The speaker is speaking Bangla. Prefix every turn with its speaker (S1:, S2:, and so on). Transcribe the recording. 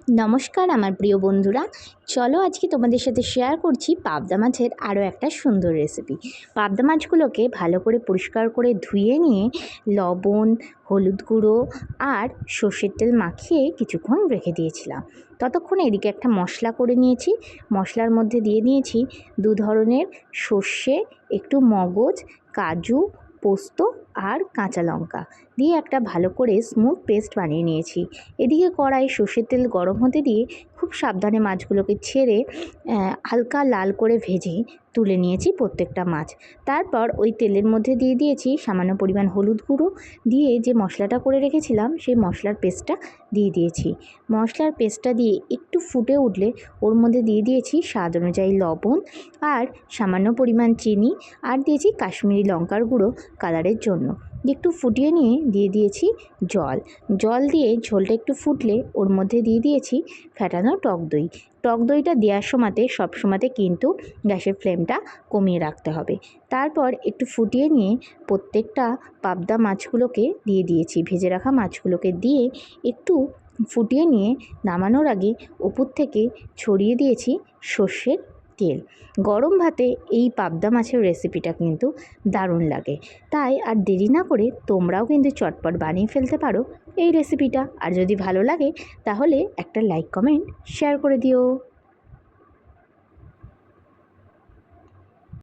S1: নমস্কার আমার প্রিয় বন্ধুরা, চলো আজকে তোমাদের সাথে শেয়ার করছি পাবদা মাছের আরও একটা সুন্দর রেসিপি। পাবদা মাছগুলোকে ভালো করে পরিষ্কার করে ধুয়ে নিয়ে লবণ, হলুদ গুঁড়ো আর সর্ষের তেল মাখিয়ে কিছুক্ষণ রেখে দিয়েছিলাম। ততক্ষণ এদিকে একটা মশলা করে নিয়েছি। মশলার মধ্যে দিয়ে নিয়েছি 2 ধরনের সর্ষে, একটু মগজ, কাজু, পোস্ত আর কাঁচা লঙ্কা দিয়ে একটা ভালো করে স্মুথ পেস্ট বানিয়ে নিয়েছি। এদিকে কড়াই সর্ষের তেল গরম হতে দিয়ে খুব সাবধানে মাছগুলোকে ছেড়ে হালকা লাল করে ভেজে তুলে নিয়েছি প্রত্যেকটা মাছ। তারপর ওই তেলের মধ্যে দিয়ে দিয়েছি সামান্য পরিমাণ হলুদ গুঁড়ো, দিয়ে যে মশলাটা করে রেখেছিলাম সেই মশলার পেস্টটা দিয়ে দিয়েছি। মশলার পেস্টটা দিয়ে একটু ফুটে উঠলে ওর মধ্যে দিয়ে দিয়েছি স্বাদ অনুযায়ী লবণ আর সামান্য পরিমাণ চিনি, আর দিয়েছি কাশ্মীরি লঙ্কার গুঁড়ো কালারের জন্য। একটু ফুটিয়ে নিয়ে দিয়ে দিয়েছি জল দিয়ে ঝোলটা একটু ফুটলে ওর মধ্যে দিয়ে দিয়েছি ফ্যাটানো টক দই। টক দইটা দেওয়ার সময়তে সবসময়তে কিন্তু গ্যাসের ফ্লেমটা কমিয়ে রাখতে হবে। তারপর একটু ফুটিয়ে নিয়ে প্রত্যেকটা পাবদা মাছগুলোকে দিয়ে দিয়েছি, ভেজে রাখা মাছগুলোকে দিয়ে একটু ফুটিয়ে নিয়ে নামানোর আগে ওপর থেকে ছড়িয়ে দিয়েছি সর্ষের তেল। গরম ভাতে এই পাবদা মাছের রেসিপিটা কিন্তু দারুণ লাগে। তাই আর দেরি না করে তোমরাও কিন্তু চটপট বানিয়ে ফেলতে পারো এই রেসিপিটা। আর যদি ভালো লাগে তাহলে একটা লাইক, কমেন্ট, শেয়ার করে দিও।